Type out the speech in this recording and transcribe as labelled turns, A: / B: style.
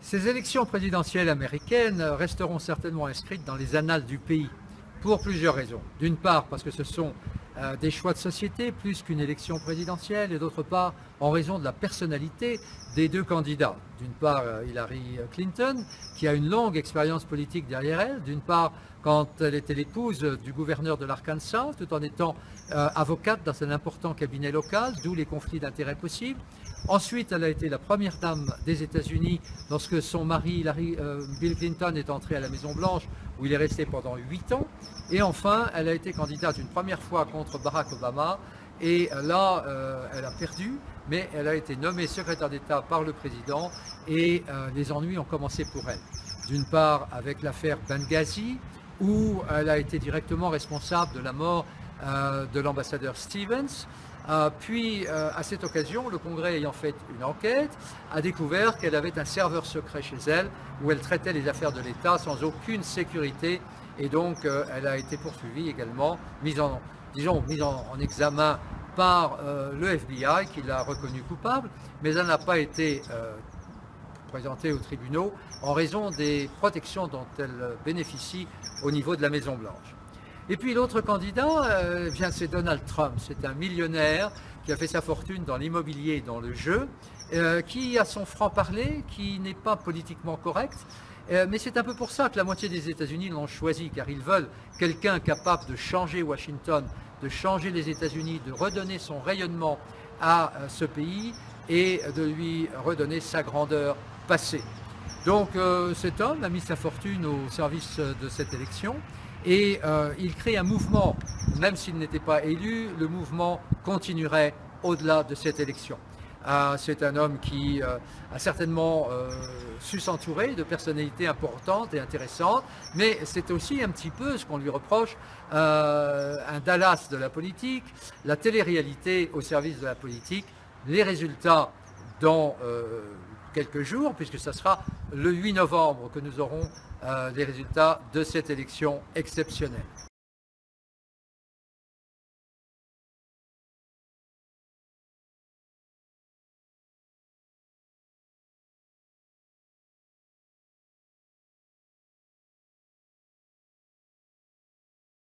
A: Ces élections présidentielles américaines resteront certainement inscrites dans les annales du pays pour plusieurs raisons. D'une part, parce que ce sont des choix de société plus qu'une élection présidentielle, et d'autre part, en raison de la personnalité des deux candidats. D'une part, Hillary Clinton, qui a une longue expérience politique derrière elle. D'une part, quand elle était l'épouse du gouverneur de l'Arkansas, tout en étant avocate dans un important cabinet local, d'où les conflits d'intérêts possibles. Ensuite, elle a été la première dame des États-Unis lorsque son mari, Bill Clinton, est entré à la Maison-Blanche, où il est resté pendant 8 ans. Et enfin, elle a été candidate une première fois contre Barack Obama. Et là, elle a perdu, mais elle a été nommée secrétaire d'État par le président et les ennuis ont commencé pour elle. D'une part, avec l'affaire Benghazi, où elle a été directement responsable de la mort de l'ambassadeur Stevens. Puis, à cette occasion, le Congrès ayant fait une enquête, a découvert qu'elle avait un serveur secret chez elle, où elle traitait les affaires de l'État sans aucune sécurité. Et donc, elle a été poursuivie également, mise en examen par le FBI, qui l'a reconnue coupable, mais elle n'a pas été présentée aux tribunaux en raison des protections dont elle bénéficie au niveau de la Maison-Blanche. Et puis l'autre candidat, c'est Donald Trump. C'est un millionnaire qui a fait sa fortune dans l'immobilier et dans le jeu, qui a son franc-parler, qui n'est pas politiquement correct. Mais c'est un peu pour ça que la moitié des États-Unis l'ont choisi, car ils veulent quelqu'un capable de changer Washington, de changer les États-Unis, de redonner son rayonnement à ce pays et de lui redonner sa grandeur passée. Donc cet homme a mis sa fortune au service de cette élection. Et il crée un mouvement, même s'il n'était pas élu, le mouvement continuerait au-delà de cette élection. C'est un homme qui a certainement su s'entourer de personnalités importantes et intéressantes, mais c'est aussi un petit peu ce qu'on lui reproche, un Dallas de la politique, la télé-réalité au service de la politique, les résultats dans quelques jours, puisque ce sera le 8 novembre que nous aurons les résultats de cette élection exceptionnelle.